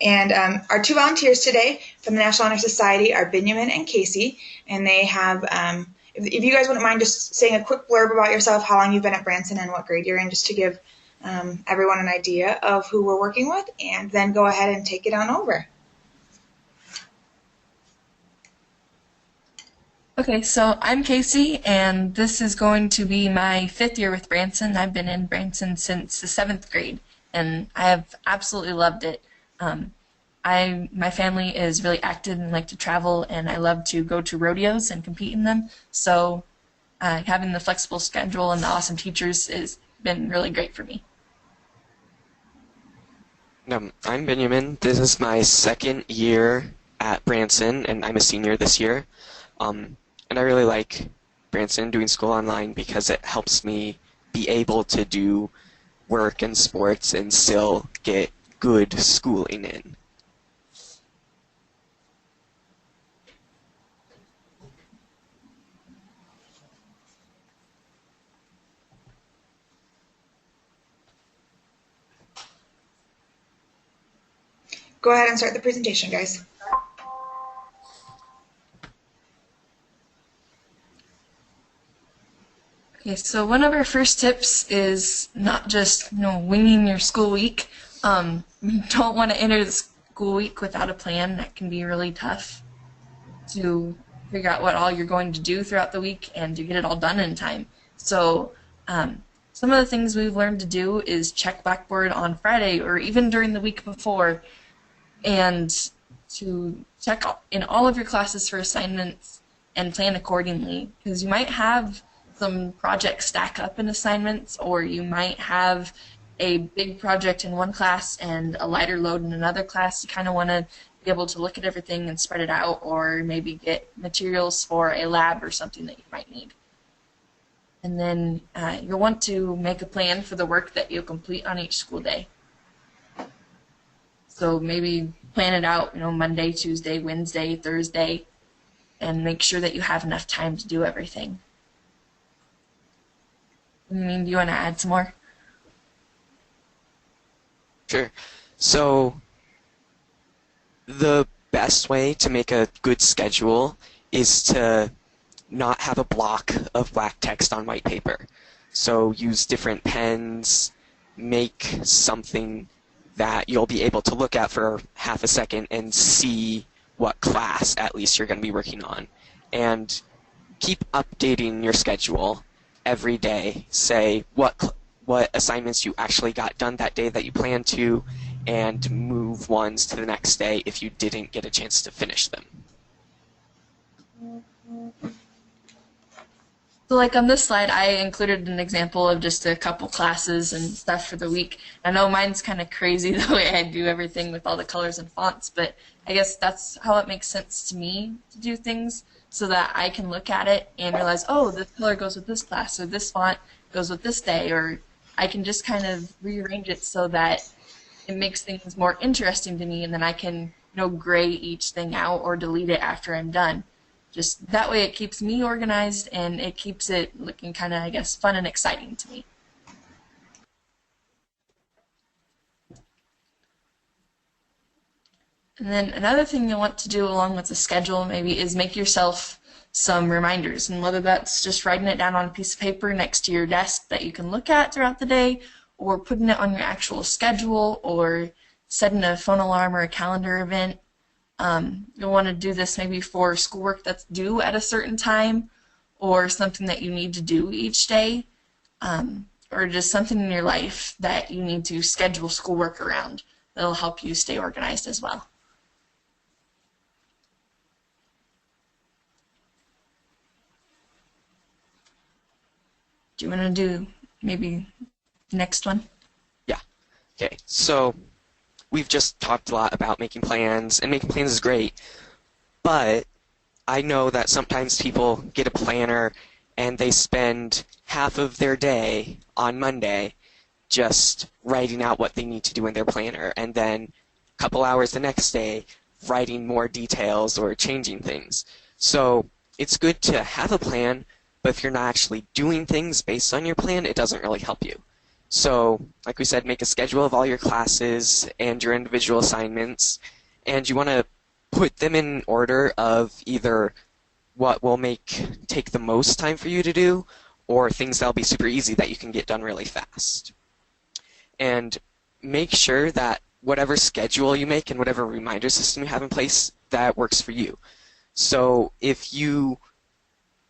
And our two volunteers today from the National Honor Society are Benjamin and Casey, and they have, if you guys wouldn't mind just saying a quick blurb about yourself, how long you've been at Branson and what grade you're in, just to give everyone an idea of who we're working with, and then go ahead and take it on over. Okay, so I'm Casey, and this is going to be my 5th year with Branson. I've been in Branson since the 7th grade, and I have absolutely loved it. My family is really active and like to travel, and I love to go to rodeos and compete in them. So having the flexible schedule and the awesome teachers has been really great for me. I'm Benjamin. This is my 2nd year at Branson, and I'm a senior this year. And I really like Branson doing school online because it helps me be able to do work and sports and still get good schooling in. Go ahead and start the presentation, guys. Okay, so one of our first tips is not just winging your school week. You don't want to enter the school week without a plan. That can be really tough to figure out what all you're going to do throughout the week and to get it all done in time. So some of the things we've learned to do is check Blackboard on Friday or even during the week before, and to check in all of your classes for assignments and plan accordingly, because you might have some projects stack up in assignments, or you might have a big project in one class and a lighter load in another class. You kind of want to be able to look at everything and spread it out, or maybe get materials for a lab or something that you might need. And then you'll want to make a plan for the work that you'll complete on each school day. So maybe plan it out, Monday, Tuesday, Wednesday, Thursday, and make sure that you have enough time to do everything. Do you want to add some more? Sure. So the best way to make a good schedule is to not have a block of black text on white paper. So use different pens, make something that you'll be able to look at for half a second and see what class at least you're going to be working on. And keep updating your schedule every day. Say what assignments you actually got done that day that you planned to, and move ones to the next day if you didn't get a chance to finish them. So like on this slide, I included an example of just a couple classes and stuff for the week. I know mine's kind of crazy the way I do everything with all the colors and fonts, but I guess that's how it makes sense to me to do things, so that I can look at it and realize, oh, this color goes with this class, or this font goes with this day, or I can just kind of rearrange it so that it makes things more interesting to me, and then I can gray each thing out or delete it after I'm done. Just that way it keeps me organized, and it keeps it looking kind of, I guess, fun and exciting to me. And then another thing you'll want to do along with the schedule maybe is make yourself some reminders, and whether that's just writing it down on a piece of paper next to your desk that you can look at throughout the day, or putting it on your actual schedule, or setting a phone alarm or a calendar event. You'll want to do this maybe for schoolwork that's due at a certain time, or something that you need to do each day, or just something in your life that you need to schedule schoolwork around. That'll help you stay organized as well. Do you want to do maybe the next one? Yeah. Okay. So we've just talked a lot about making plans, and making plans is great, but I know that sometimes people get a planner and they spend half of their day on Monday just writing out what they need to do in their planner, and then a couple hours the next day writing more details or changing things. So it's good to have a plan, but if you're not actually doing things based on your plan, it doesn't really help you. So, like we said, make a schedule of all your classes and your individual assignments, and you want to put them in order of either what will take the most time for you to do, or things that'll be super easy that you can get done really fast. And make sure that whatever schedule you make and whatever reminder system you have in place, that works for you. So if you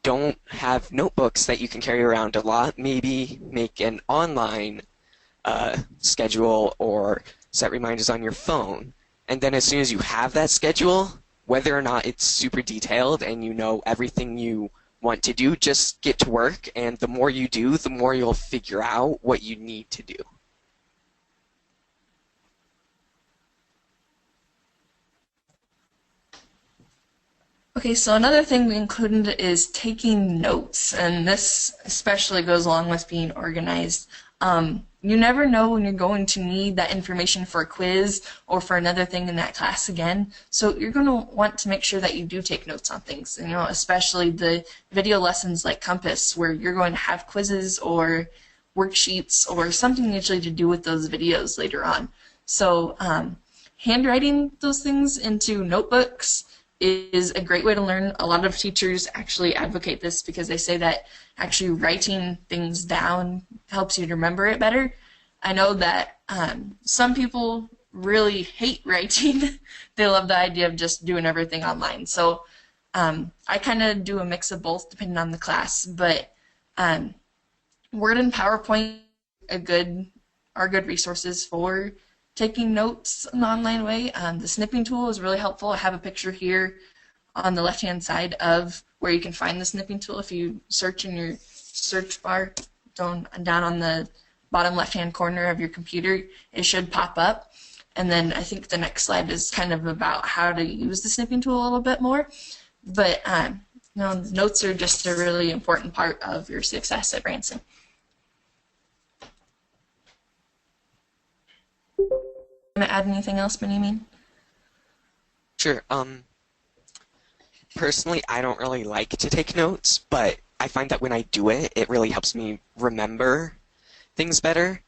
don't have notebooks that you can carry around a lot, maybe make an online schedule or set reminders on your phone. And then as soon as you have that schedule, whether or not it's super detailed and you know everything you want to do, just get to work, and the more you do, the more you'll figure out what you need to do. Okay, so another thing we included is taking notes, and this especially goes along with being organized. You never know when you're going to need that information for a quiz or for another thing in that class again, so you're going to want to make sure that you do take notes on things, especially the video lessons like Compass, where you're going to have quizzes or worksheets or something usually to do with those videos later on. So handwriting those things into notebooks is a great way to learn. A lot of teachers actually advocate this because they say that actually writing things down helps you to remember it better. I know that some people really hate writing. They love the idea of just doing everything online. So I kind of do a mix of both depending on the class, but Word and PowerPoint are good resources for taking notes in the online way. The snipping tool is really helpful. I have a picture here on the left-hand side of where you can find the snipping tool. If you search in your search bar down on the bottom left-hand corner of your computer, it should pop up. And then I think the next slide is kind of about how to use the snipping tool a little bit more. But notes are just a really important part of your success at Branson. Want to add anything else, Benjamin? Sure. Personally, I don't really like to take notes, but I find that when I do it, it really helps me remember things better.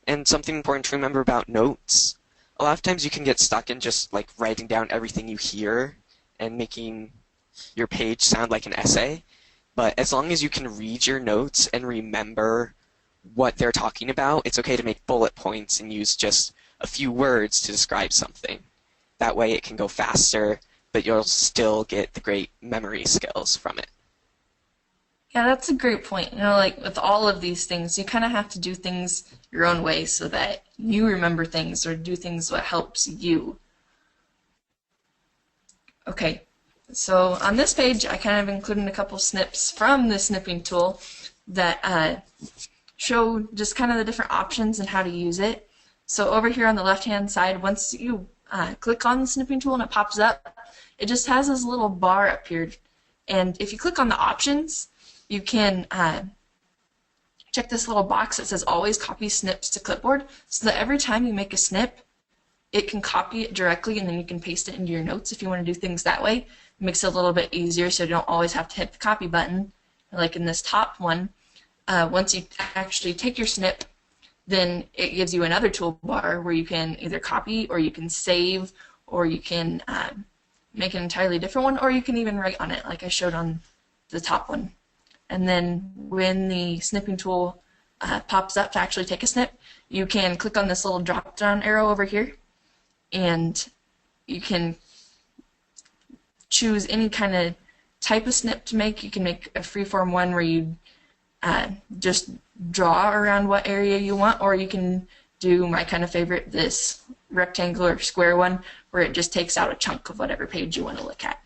And something important to remember about notes, a lot of times you can get stuck in just like writing down everything you hear and making your page sound like an essay. But as long as you can read your notes and remember what they're talking about, it's okay to make bullet points and use just a few words to describe something. That way it can go faster, but you'll still get the great memory skills from it. Yeah, that's a great point. Like with all of these things, you kind of have to do things your own way so that you remember things or do things what helps you. Okay, so on this page, I kind of included a couple snips from the snipping tool that show just kind of the different options and how to use it. So over here on the left-hand side, once you click on the snipping tool and it pops up, it just has this little bar up here. And if you click on the options, you can check this little box that says always copy snips to clipboard, so that every time you make a snip, it can copy it directly and then you can paste it into your notes if you want to do things that way. It makes it a little bit easier so you don't always have to hit the copy button. Like in this top one, once you actually take your snip, then it gives you another toolbar where you can either copy or you can save or you can make an entirely different one, or you can even write on it like I showed on the top one. And then when the snipping tool pops up to actually take a snip, you can click on this little drop down arrow over here and you can choose any kind of type of snip to make. You can make a freeform one where you just draw around what area you want, or you can do my kind of favorite, this rectangular square one, where it just takes out a chunk of whatever page you want to look at.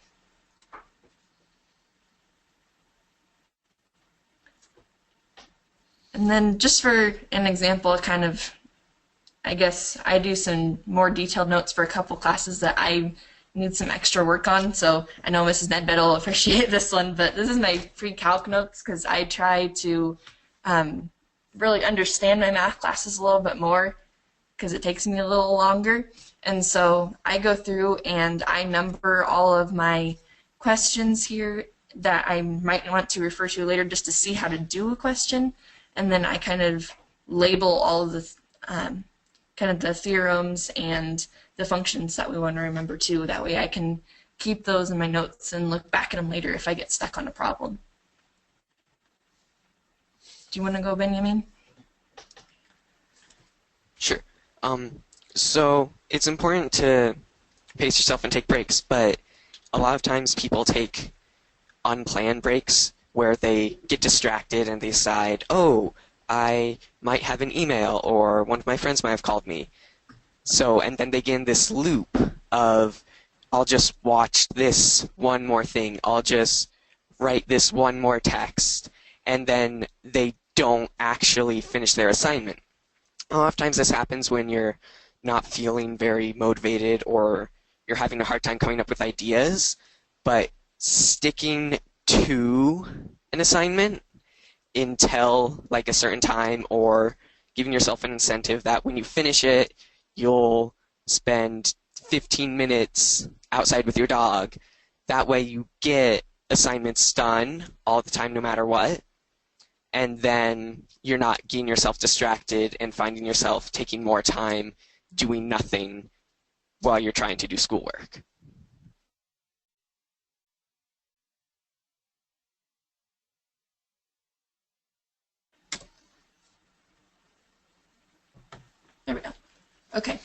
And then just for an example, kind of, I guess I do some more detailed notes for a couple classes that I need some extra work on, so I know Mrs. Nedbed will appreciate this one, but this is my pre-calc notes because I try to really understand my math classes a little bit more because it takes me a little longer. And so I go through and I number all of my questions here that I might want to refer to later just to see how to do a question, and then I kind of label all of the kind of the theorems and the functions that we want to remember too. That way I can keep those in my notes and look back at them later if I get stuck on a problem. Do you want to go, Benjamin? Sure. So it's important to pace yourself and take breaks, but a lot of times people take unplanned breaks where they get distracted and they decide, oh, I might have an email or one of my friends might have called me. So, and then they get in this loop of, I'll just watch this one more thing, I'll just write this one more text, and then they don't actually finish their assignment. A lot of times this happens when you're not feeling very motivated or you're having a hard time coming up with ideas, but sticking to an assignment until like a certain time, or giving yourself an incentive that when you finish it, you'll spend 15 minutes outside with your dog. That way you get assignments done all the time no matter what, and then you're not getting yourself distracted and finding yourself taking more time doing nothing while you're trying to do schoolwork. There we go. Okay.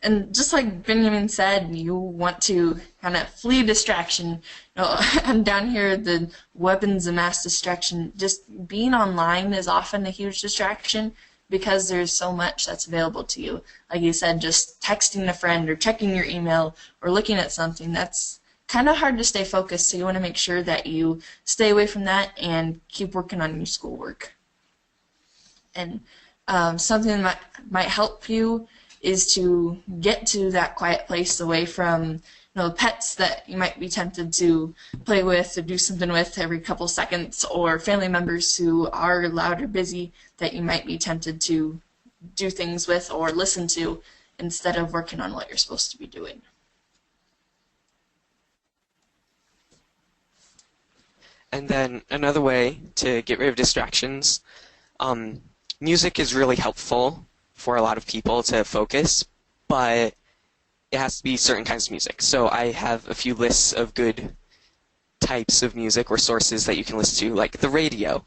And just like Benjamin said, you want to kind of flee distraction. And down here, the weapons of mass distraction, just being online is often a huge distraction because there's so much that's available to you. Like you said, just texting a friend or checking your email or looking at something, that's kind of hard to stay focused, so you want to make sure that you stay away from that and keep working on your schoolwork. And something that might help you is to get to that quiet place away from pets that you might be tempted to play with or do something with every couple seconds, or family members who are loud or busy that you might be tempted to do things with or listen to instead of working on what you're supposed to be doing. And then another way to get rid of distractions, music is really helpful for a lot of people to focus, but it has to be certain kinds of music. So I have a few lists of good types of music or sources that you can listen to, like the radio.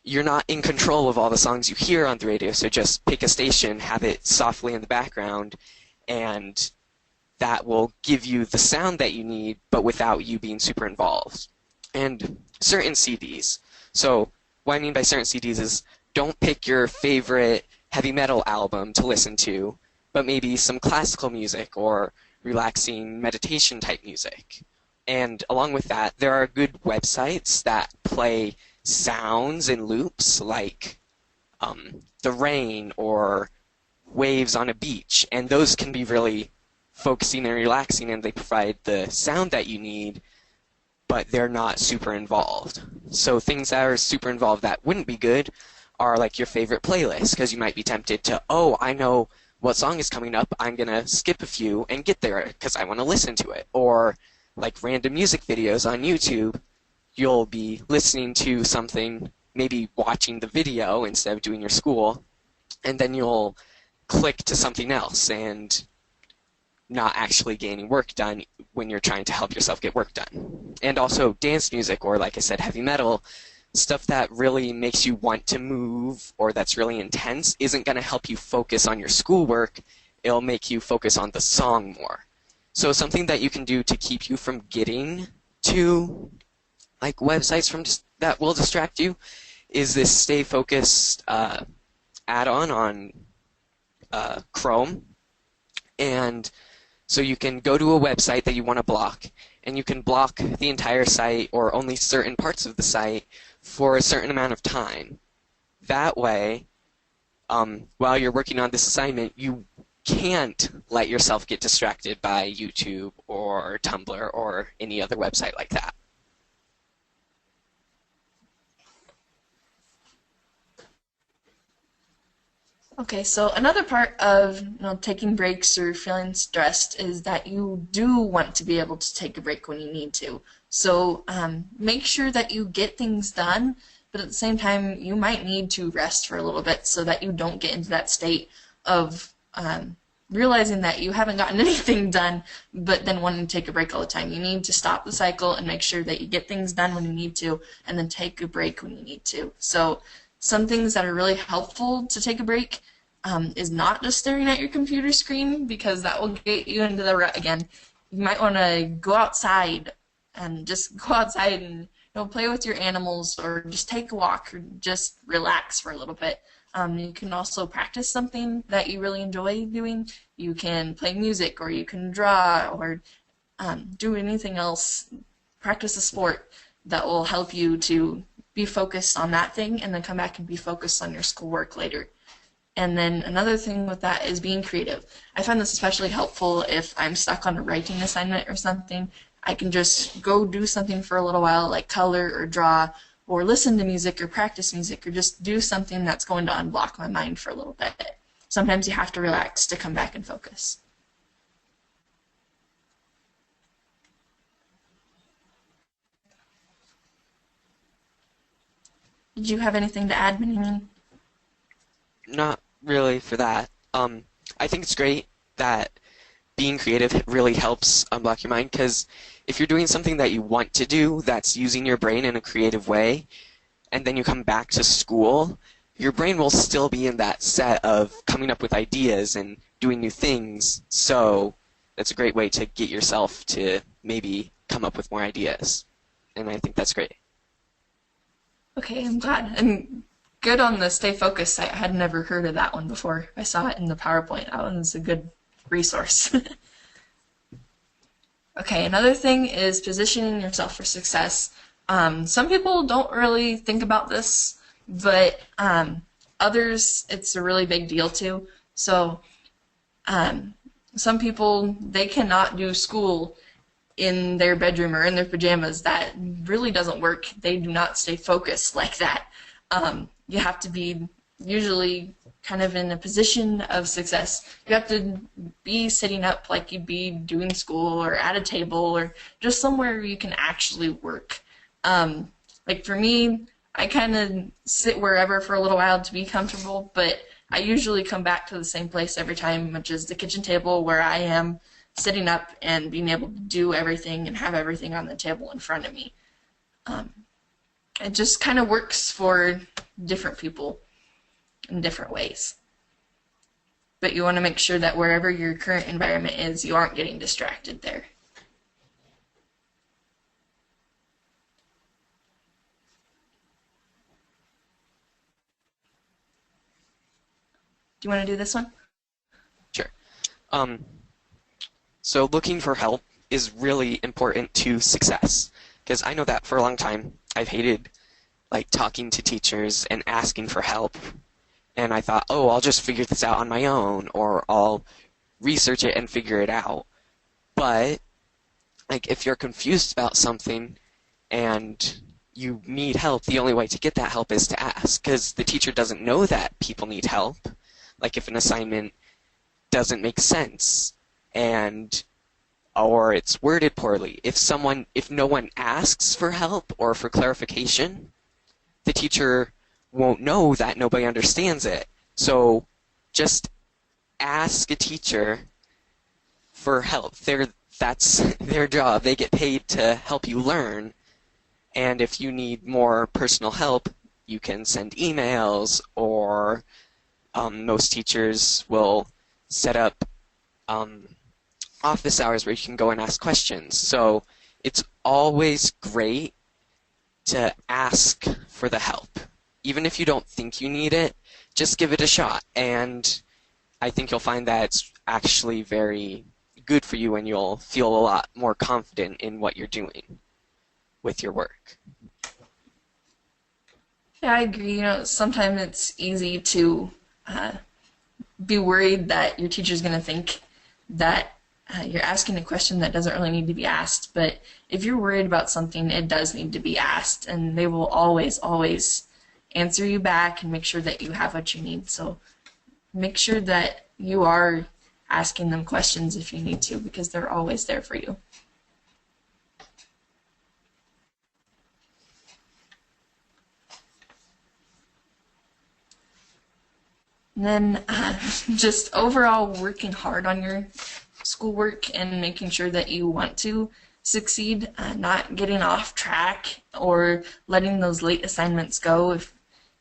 You're not in control of all the songs you hear on the radio, so just pick a station, have it softly in the background, and that will give you the sound that you need, but without you being super involved. And certain CDs. So what I mean by certain CDs is, don't pick your favorite heavy metal album to listen to, but maybe some classical music or relaxing meditation type music. And along with that, there are good websites that play sounds in loops, like the rain or waves on a beach, and those can be really focusing and relaxing, and they provide the sound that you need, but they're not super involved. So things that are super involved that wouldn't be good are like your favorite playlist, because you might be tempted to, oh, I know what song is coming up, I'm going to skip a few and get there because I want to listen to it. Or like random music videos on YouTube, you'll be listening to something, maybe watching the video instead of doing your school, and then you'll click to something else and not actually get any work done when you're trying to help yourself get work done. And also dance music, or like I said, heavy metal, stuff that really makes you want to move or that's really intense isn't going to help you focus on your schoolwork. It'll make you focus on the song more. So something that you can do to keep you from getting to like websites that will distract you is this Stay Focused add-on on Chrome. And so you can go to a website that you want to block, and you can block the entire site or only certain parts of the site for a certain amount of time. That way, while you're working on this assignment, you can't let yourself get distracted by YouTube or Tumblr or any other website like that. Okay, so another part of taking breaks or feeling stressed is that you do want to be able to take a break when you need to. So make sure that you get things done but at the same time, you might need to rest for a little bit so that you don't get into that state of realizing that you haven't gotten anything done, but then wanting to take a break all the time. You need to stop the cycle and make sure that you get things done when you need to, and then take a break when you need to. So some things that are really helpful to take a break is not just staring at your computer screen, because that will get you into the rut again. You might want to go outside and just go outside and play with your animals, or just take a walk, or just relax for a little bit. You can also practice something that you really enjoy doing. You can play music, or you can draw, or do anything else. Practice a sport that will help you to be focused on that thing, and then come back and be focused on your schoolwork later. And then another thing with that is being creative. I find this especially helpful if I'm stuck on a writing assignment or something. I can just go do something for a little while, like color or draw, or listen to music or practice music, or just do something that's going to unblock my mind for a little bit. Sometimes you have to relax to come back and focus. Did you have anything to add, Benjamin? Not really for that. I think it's great that being creative really helps unblock your mind, because if you're doing something that you want to do that's using your brain in a creative way, and then you come back to school, your brain will still be in that set of coming up with ideas and doing new things. So that's a great way to get yourself to maybe come up with more ideas. And I think that's great. Okay, I'm glad. And good on the Stay Focused site. I had never heard of that one before. I saw it in the PowerPoint. That one's a good resource. Okay, another thing is positioning yourself for success. Some people don't really think about this, but others, it's a really big deal too. So some people, they cannot do school in their bedroom or in their pajamas. That really doesn't work. They do not stay focused like that. You have to be usually kind of in a position of success. You have to be sitting up like you'd be doing school, or at a table, or just somewhere you can actually work. Like for me, I kind of sit wherever for a little while to be comfortable, but I usually come back to the same place every time, which is the kitchen table, where I am sitting up and being able to do everything and have everything on the table in front of me. It just kind of works for different people in different ways. But you want to make sure that wherever your current environment is, you aren't getting distracted there. Do you want to do this one? Sure. So looking for help is really important to success, because I know that for a long time I've hated talking to teachers and asking for help, and I thought, oh, I'll just figure this out on my own, or I'll research it and figure it out. But if you're confused about something and you need help, the only way to get that help is to ask, because the teacher doesn't know that people need help. Like if an assignment doesn't make sense or it's worded poorly, if no one asks for help or for clarification, the teacher won't know that nobody understands it. So just ask a teacher for help. That's their job. They get paid to help you learn. And if you need more personal help, you can send emails, or most teachers will set up office hours where you can go and ask questions. So it's always great to ask for the help. Even if you don't think you need it, just give it a shot. And I think you'll find that it's actually very good for you, and you'll feel a lot more confident in what you're doing with your work. Yeah, I agree. Sometimes it's easy to be worried that your teacher's going to think that you're asking a question that doesn't really need to be asked. But if you're worried about something, it does need to be asked, and they will always, always answer you back and make sure that you have what you need. So make sure that you are asking them questions if you need to, because they're always there for you. And then just overall working hard on your schoolwork and making sure that you want to succeed, not getting off track or letting those late assignments go. If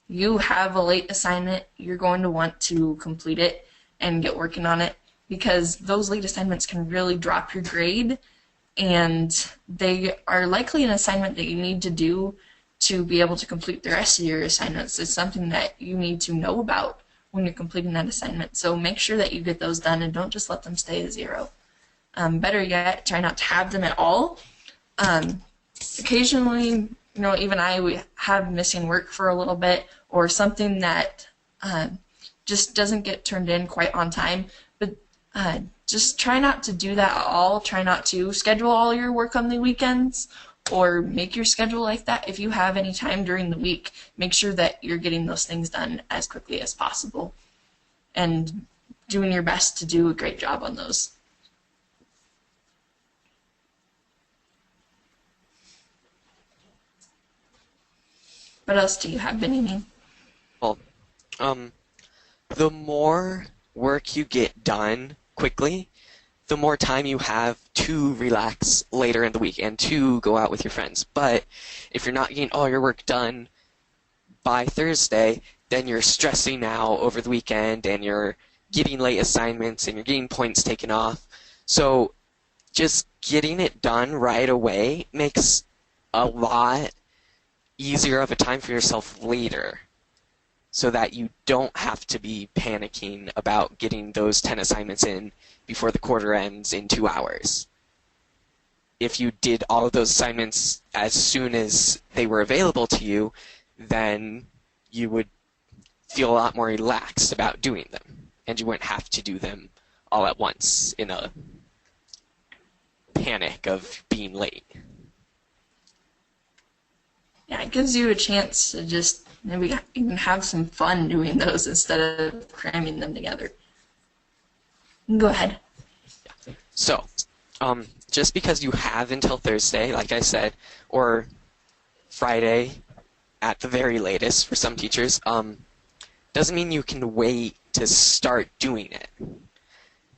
you have a late assignment, you're going to want to complete it and get working on it, because those late assignments can really drop your grade, and they are likely an assignment that you need to do to be able to complete the rest of your assignments. It's something that you need to know about when you're completing that assignment. So make sure that you get those done and don't just let them stay at zero. Better yet, try not to have them at all. Occasionally, even we have missing work for a little bit, or something that just doesn't get turned in quite on time. But just try not to do that at all. Try not to schedule all your work on the weekends or make your schedule like that. If you have any time during the week, make sure that you're getting those things done as quickly as possible and doing your best to do a great job on those. What else do you have, Benjamin? Well, the more work you get done quickly, the more time you have to relax later in the week and to go out with your friends. But if you're not getting all your work done by Thursday, then you're stressing out over the weekend and you're getting late assignments and you're getting points taken off. So just getting it done right away makes a lot easier of a time for yourself later, so that you don't have to be panicking about getting those 10 assignments in before the quarter ends in 2 hours. If you did all of those assignments as soon as they were available to you, then you would feel a lot more relaxed about doing them, and you wouldn't have to do them all at once in a panic of being late. Yeah, it gives you a chance to just maybe even have some fun doing those instead of cramming them together. Go ahead. So, just because you have until Thursday, like I said, or Friday at the very latest for some teachers, doesn't mean you can wait to start doing it.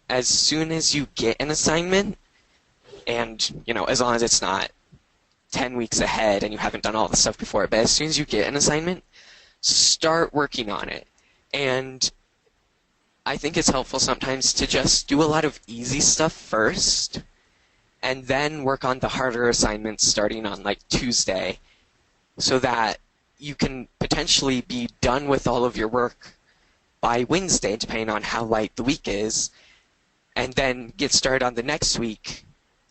As soon as you get an assignment, and, as long as it's not 10 weeks ahead and you haven't done all the stuff before, but as soon as you get an assignment, start working on it. And I think it's helpful sometimes to just do a lot of easy stuff first and then work on the harder assignments starting on Tuesday, so that you can potentially be done with all of your work by Wednesday, depending on how light the week is, and then get started on the next week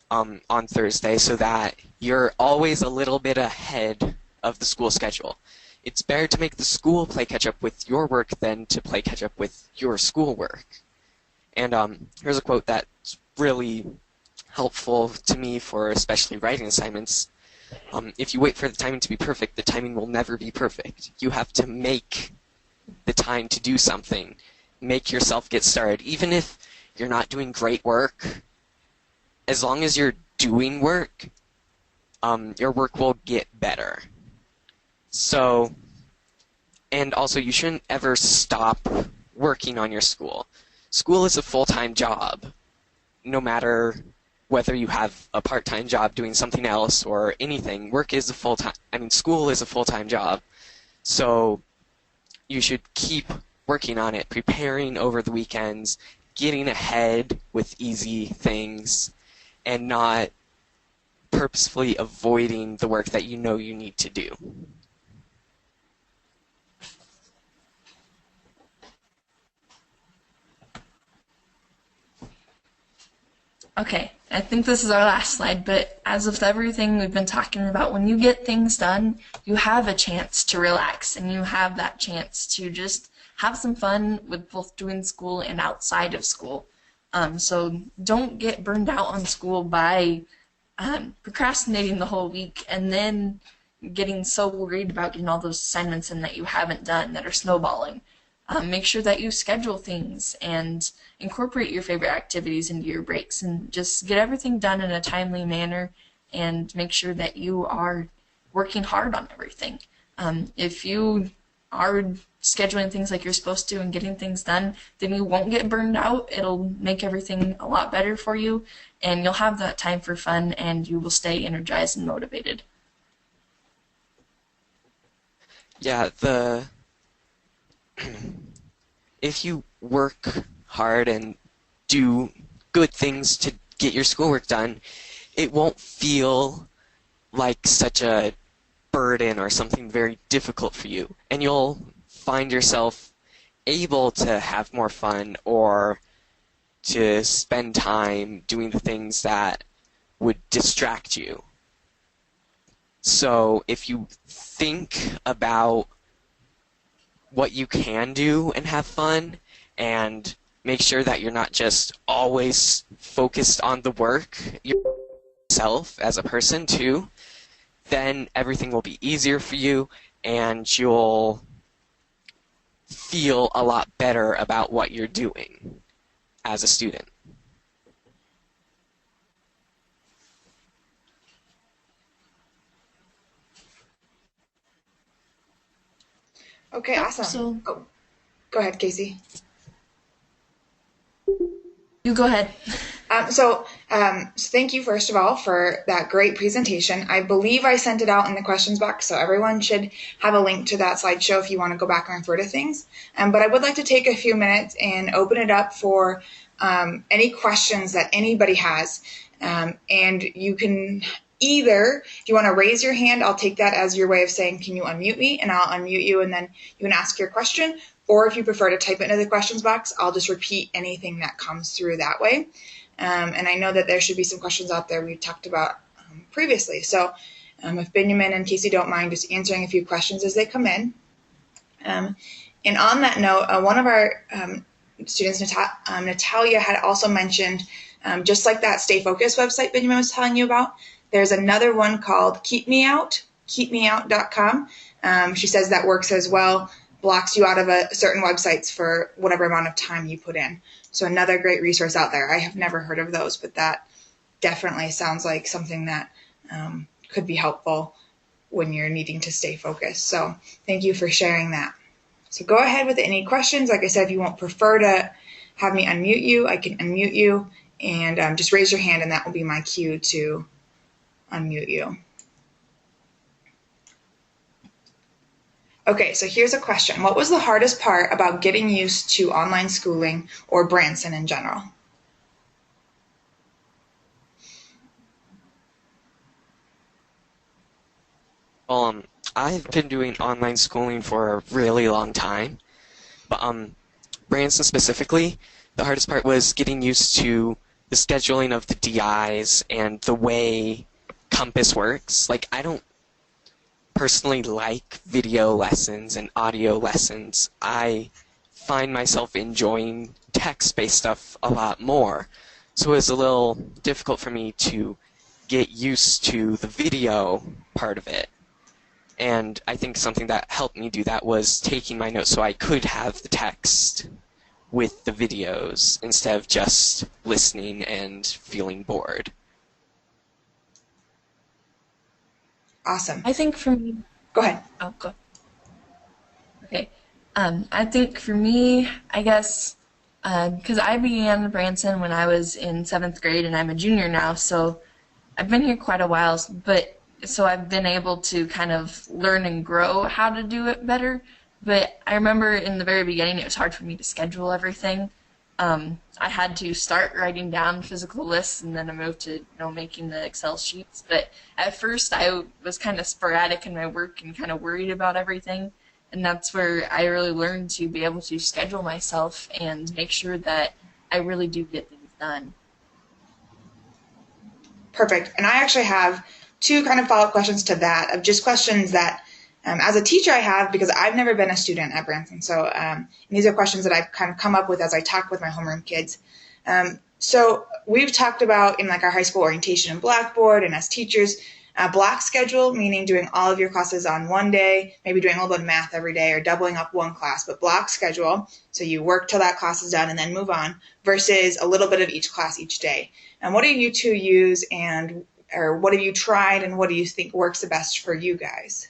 on Thursday, so that you're always a little bit ahead of the school schedule. It's better to make the school play catch up with your work than to play catch up with your schoolwork. And here's a quote that's really helpful to me for especially writing assignments. If you wait for the timing to be perfect, the timing will never be perfect. You have to make the time to do something. Make yourself get started. Even if you're not doing great work, as long as you're doing work, your work will get better. So, and also you shouldn't ever stop working on your school. School is a full-time job, no matter whether you have a part-time job doing something else or anything. School is a full-time job. So you should keep working on it, preparing over the weekends, getting ahead with easy things, and not purposefully avoiding the work that you know you need to do. Okay, I think this is our last slide, but as with everything we've been talking about, when you get things done, you have a chance to relax, and you have that chance to just have some fun with both doing school and outside of school. So don't get burned out on school by procrastinating the whole week and then getting so worried about getting all those assignments in that you haven't done that are snowballing. Make sure that you schedule things and incorporate your favorite activities into your breaks, and just get everything done in a timely manner and make sure that you are working hard on everything. If you are scheduling things like you're supposed to and getting things done, then you won't get burned out. It'll make everything a lot better for you, and you'll have that time for fun, and you will stay energized and motivated. Yeah, if you work hard and do good things to get your schoolwork done, it won't feel like such a burden or something very difficult for you. And you'll find yourself able to have more fun or to spend time doing the things that would distract you. So if you think about what you can do and have fun, and make sure that you're not just always focused on the work yourself as a person too, then everything will be easier for you and you'll feel a lot better about what you're doing as a student. Okay, awesome. So Oh, go ahead, Casey. you go ahead. So thank you, first of all, for that great presentation. I believe I sent it out in the questions box, so everyone should have a link to that slideshow if you want to go back and refer to things. But I would like to take a few minutes and open it up for any questions that anybody has. And you can either, if you want to raise your hand, I'll take that as your way of saying, can you unmute me? And I'll unmute you, and then you can ask your question. Or if you prefer to type it into the questions box, I'll just repeat anything that comes through that way. And I know that there should be some questions out there we talked about previously. So if Benjamin and Casey don't mind just answering a few questions as they come in. And on that note, one of our students, Natalia, had also mentioned, just like that Stay Focused website Benjamin was telling you about, there's another one called Keep Me Out, keepmeout.com. She says that works as well, blocks you out of certain websites for whatever amount of time you put in. So another great resource out there. I have never heard of those, but that definitely sounds like something that could be helpful when you're needing to stay focused. So thank you for sharing that. So go ahead with any questions. Like I said, if you won't prefer to have me unmute you, I can unmute you, and just raise your hand and that will be my cue to unmute you. Okay, so here's a question. What was the hardest part about getting used to online schooling or Branson in general? I've been doing online schooling for a really long time, but Branson specifically, the hardest part was getting used to the scheduling of the DIs and the way Compass works. Like, I don't personally like video lessons and audio lessons. I find myself enjoying text-based stuff a lot more. So it was a little difficult for me to get used to the video part of it. And I think something that helped me do that was taking my notes so I could have the text with the videos instead of just listening and feeling bored. Awesome. I think for me, Go ahead. oh, go. Okay. I think for me, I guess, because I began Branson when I was in 7th grade and I'm a junior now, so I've been here quite a while, but so I've been able to kind of learn and grow how to do it better. But I remember in the very beginning it was hard for me to schedule everything. I had to start writing down physical lists, and then I moved to making the Excel sheets. But at first I was kind of sporadic in my work and kind of worried about everything. And that's where I really learned to be able to schedule myself and make sure that I really do get things done. Perfect. And I actually have two kind of follow-up questions to that, of just questions that as a teacher I have, because I've never been a student at Branson. So these are questions that I've kind of come up with as I talk with my homeroom kids. So we've talked about in like our high school orientation and Blackboard, and as teachers, block schedule, meaning doing all of your classes on one day, maybe doing a little bit of math every day or doubling up one class, but block schedule, so you work till that class is done and then move on, versus a little bit of each class each day. And what do you two use, or what have you tried, and what do you think works the best for you guys?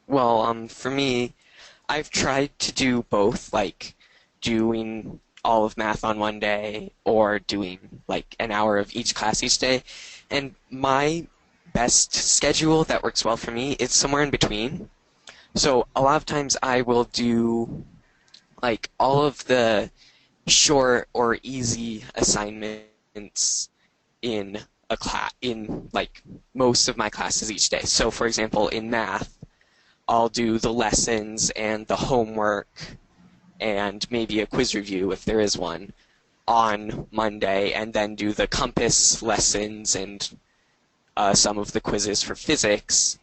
For me, I've tried to do both, like doing all of math on one day or doing like an hour of each class each day. And my best schedule that works well for me is somewhere in between. So a lot of times I will do like all of the short or easy assignments in a class in like most of my classes each day. So for example, in math, I'll do the lessons and the homework and maybe a quiz review if there is one on Monday, and then do the Compass lessons and some of the quizzes for physics,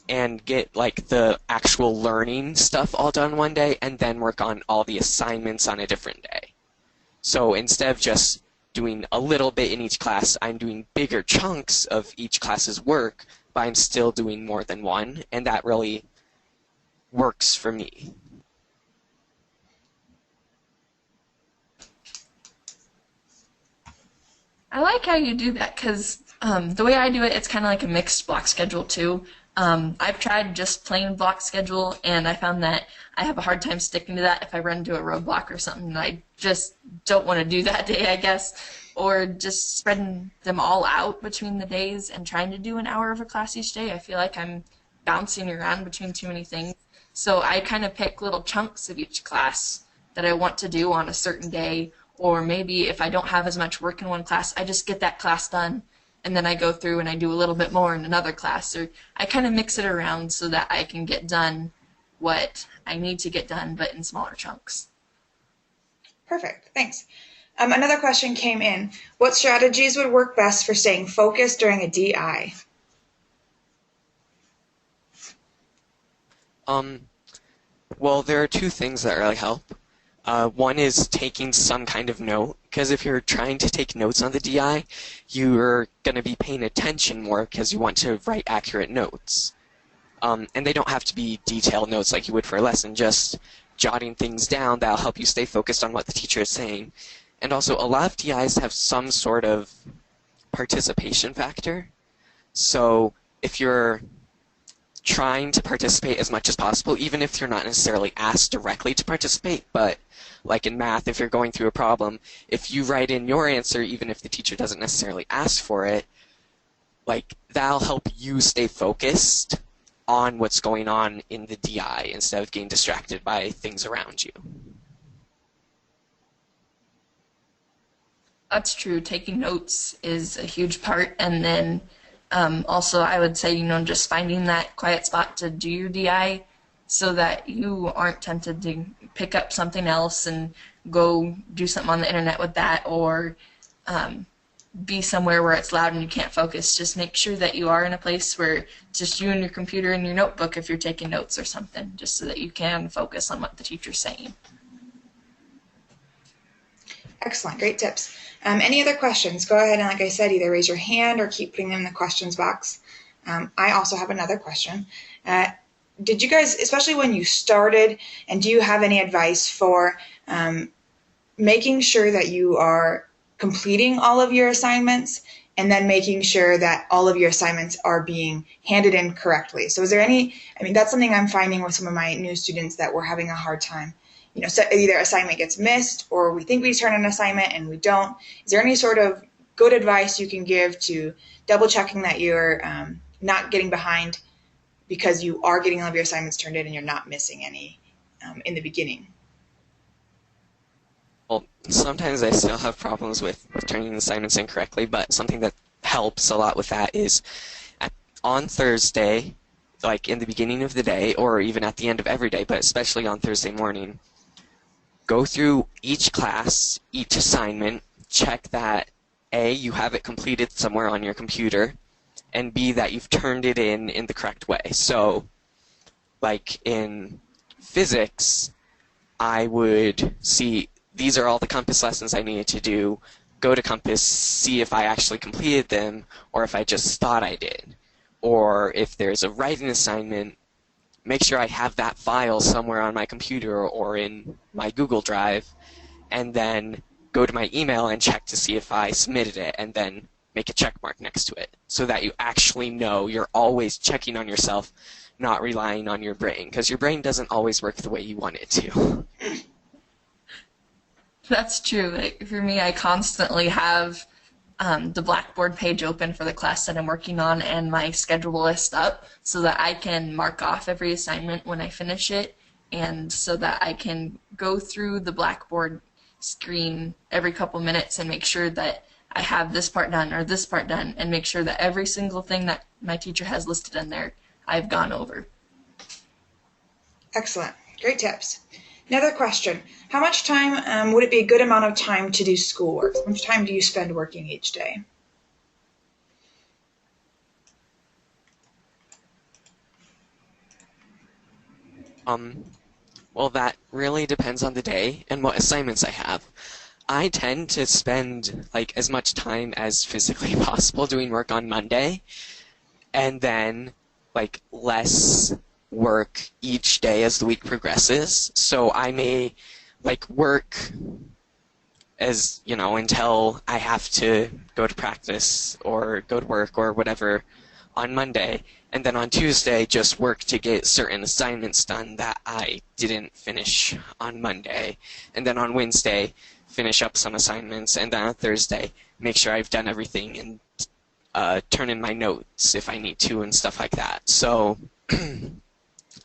and get like the actual learning stuff all done one day, and then work on all the assignments on a different day. So instead of just doing a little bit in each class, I'm doing bigger chunks of each class's work, but I'm still doing more than one, and that really works for me. I like how you do that because the way I do it, it's kind of like a mixed block schedule too. I've tried just plain block schedule, and I found that I have a hard time sticking to that if I run into a roadblock or something that I just don't want to do that day, I guess, or just spreading them all out between the days and trying to do an hour of a class each day. I feel like I'm bouncing around between too many things. So I kind of pick little chunks of each class that I want to do on a certain day, or maybe if I don't have as much work in one class, I just get that class done, and then I go through and I do a little bit more in another class, or I kind of mix it around so that I can get done what I need to get done, but in smaller chunks. Perfect. Thanks. Another question came in. What strategies would work best for staying focused during a DI? Well, there are two things that really help. One is taking some kind of note, because if you're trying to take notes on the DI, you're going to be paying attention more because you want to write accurate notes. And they don't have to be detailed notes like you would for a lesson, just jotting things down that'll help you stay focused on what the teacher is saying. And also, a lot of DIs have some sort of participation factor. So if you're trying to participate as much as possible, even if you're not necessarily asked directly to participate, but like in math, if you're going through a problem, if you write in your answer, even if the teacher doesn't necessarily ask for it, like that'll help you stay focused on what's going on in the DI instead of getting distracted by things around you. That's true. Taking notes is a huge part, and then also I would say, just finding that quiet spot to do your DI so that you aren't tempted to pick up something else and go do something on the internet with that, or be somewhere where it's loud and you can't focus. Just make sure that you are in a place where it's just you and your computer and your notebook if you're taking notes or something, just so that you can focus on what the teacher's saying. Excellent. Great tips. Any other questions? Go ahead and, like I said, either raise your hand or keep putting them in the questions box. I also have another question. Did you guys, especially when you started, and do you have any advice for making sure that you are completing all of your assignments and then making sure that all of your assignments are being handed in correctly? So is there any, that's something I'm finding with some of my new students that we're having a hard time. So either assignment gets missed or we think we turn an assignment and we don't. Is there any sort of good advice you can give to double checking that you're not getting behind because you are getting all of your assignments turned in and you're not missing any in the beginning? Well, sometimes I still have problems with turning assignments in correctly, but something that helps a lot with that is on Thursday, like in the beginning of the day, or even at the end of every day, but especially on Thursday morning, go through each class, each assignment, check that A, you have it completed somewhere on your computer, and B, that you've turned it in the correct way. So, like in physics, I would see, these are all the Compass lessons I needed to do, go to Compass, see if I actually completed them, or if I just thought I did. Or if there's a writing assignment, make sure I have that file somewhere on my computer or in my Google Drive, and then go to my email and check to see if I submitted it, and then make a check mark next to it, so that you actually know you're always checking on yourself, not relying on your brain, because your brain doesn't always work the way you want it to. That's true. Like, for me, I constantly have the Blackboard page open for the class that I'm working on and my schedule list up so that I can mark off every assignment when I finish it, and so that I can go through the Blackboard screen every couple minutes and make sure that I have this part done or this part done, and make sure that every single thing that my teacher has listed in there I've gone over. Excellent. Great tips. Another question. How much time would it be a good amount of time to do schoolwork? How much time do you spend working each day? Well, that really depends on the day and what assignments I have. I tend to spend like as much time as physically possible doing work on Monday, and then like less work each day as the week progresses. So I may like work as, until I have to go to practice or go to work or whatever on Monday, and then on Tuesday just work to get certain assignments done that I didn't finish on Monday, and then on Wednesday finish up some assignments, and then on Thursday make sure I've done everything and turn in my notes if I need to and stuff like that. So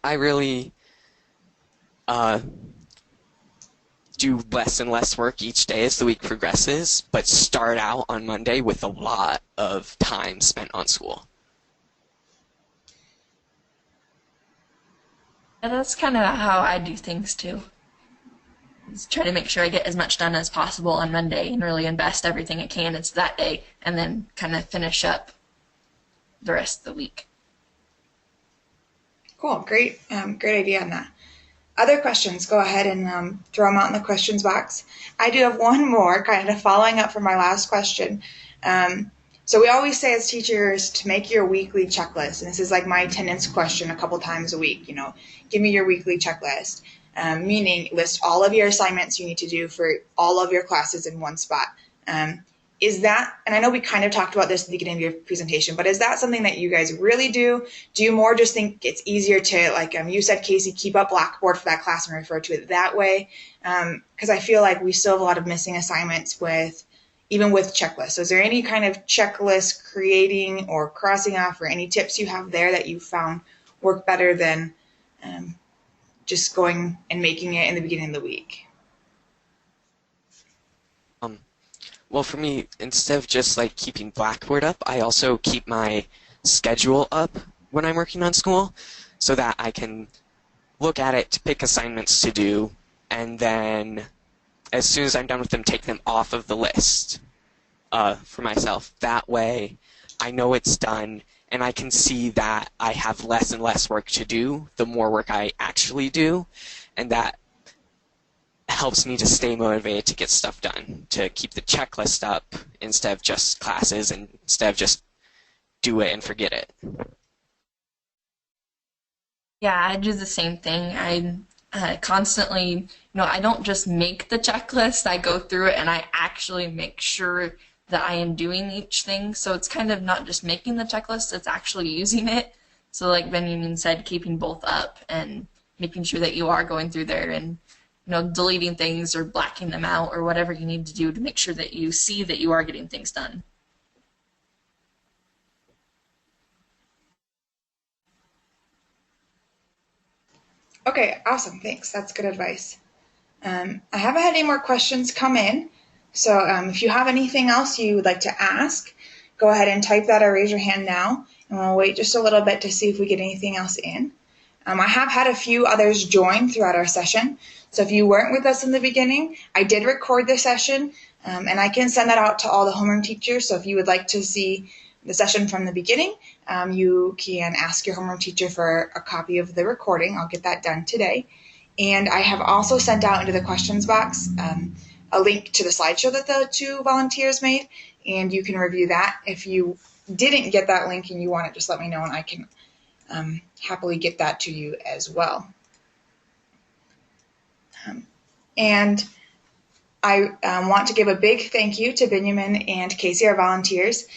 I really do less and less work each day as the week progresses, but start out on Monday with a lot of time spent on school. And that's kind of how I do things too. Just try to make sure I get as much done as possible on Monday and really invest everything I can into that day, and then kind of finish up the rest of the week. Cool. Great idea on that. Other questions, go ahead and throw them out in the questions box. I do have one more, kind of following up from my last question. So we always say as teachers to make your weekly checklist, and this is like my attendance question a couple times a week, give me your weekly checklist, meaning list all of your assignments you need to do for all of your classes in one spot. Is that, and I know we kind of talked about this at the beginning of your presentation, but is that something that you guys really do? Do you more just think it's easier to, like you said, Casey, keep up Blackboard for that class and refer to it that way? Because I feel like we still have a lot of missing assignments even with checklists. So is there any kind of checklist creating or crossing off, or any tips you have there that you found work better than just going and making it in the beginning of the week? Well, for me, instead of just like keeping Blackboard up, I also keep my schedule up when I'm working on school, so that I can look at it to pick assignments to do, and then as soon as I'm done with them, take them off of the list for myself. That way I know it's done, and I can see that I have less and less work to do the more work I actually do, and that helps me to stay motivated to get stuff done, to keep the checklist up instead of just classes, and instead of just do it and forget it. Yeah, I do the same thing. I constantly, I don't just make the checklist, I go through it and I actually make sure that I am doing each thing. So it's kind of not just making the checklist, it's actually using it. So like Benjamin said, keeping both up and making sure that you are going through there and deleting things or blacking them out or whatever you need to do to make sure that you see that you are getting things done. Okay, awesome. Thanks. That's good advice. I haven't had any more questions come in. So if you have anything else you would like to ask, go ahead and type that or raise your hand now, and we'll wait just a little bit to see if we get anything else in. I have had a few others join throughout our session. So if you weren't with us in the beginning, I did record the session, and I can send that out to all the homeroom teachers. So if you would like to see the session from the beginning, you can ask your homeroom teacher for a copy of the recording. I'll get that done today. And I have also sent out into the questions box a link to the slideshow that the two volunteers made, and you can review that. If you didn't get that link and you want it, just let me know and I can happily get that to you as well. And I want to give a big thank you to Benjamin and Casey, our volunteers,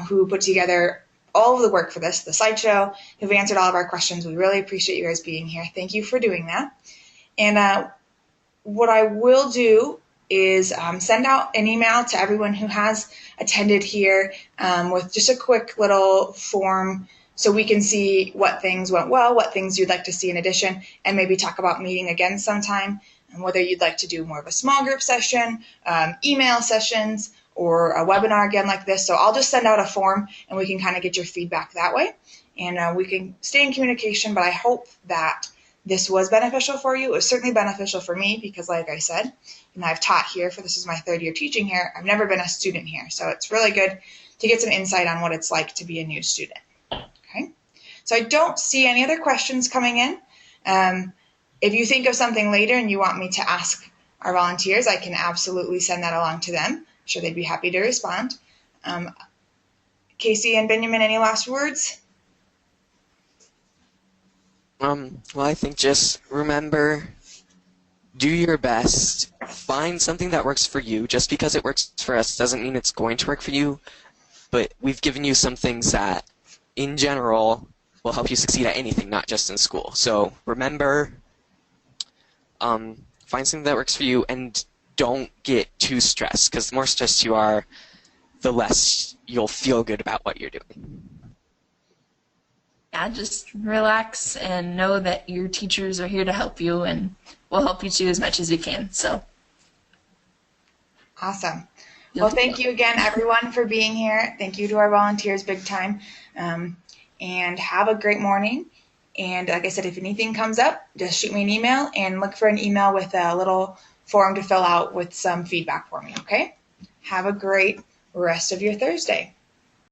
who put together all of the work for this, the slideshow, who've answered all of our questions. We really appreciate you guys being here. Thank you for doing that. And what I will do is send out an email to everyone who has attended here with just a quick little form so we can see what things went well, what things you'd like to see in addition, and maybe talk about meeting again sometime, and whether you'd like to do more of a small group session, email sessions, or a webinar again like this. So I'll just send out a form and we can kind of get your feedback that way. And we can stay in communication, but I hope that this was beneficial for you. It was certainly beneficial for me because, like I said, I've taught here this is my 3rd year teaching here. I've never been a student here. So it's really good to get some insight on what it's like to be a new student. Okay. So I don't see any other questions coming in. If you think of something later and you want me to ask our volunteers, I can absolutely send that along to them. I'm sure they'd be happy to respond. Casey and Benjamin, any last words? Well, I think just remember, do your best. Find something that works for you. Just because it works for us doesn't mean it's going to work for you. But we've given you some things that, in general, will help you succeed at anything, not just in school. So remember, find something that works for you, and don't get too stressed, because the more stressed you are, the less you'll feel good about what you're doing. Yeah, just relax and know that your teachers are here to help you, and we'll help you too as much as we can. So awesome. Well, thank you again, everyone, for being here. Thank you to our volunteers big time. And have a great morning. And like I said, if anything comes up, just shoot me an email and look for an email with a little form to fill out with some feedback for me, okay? Have a great rest of your Thursday.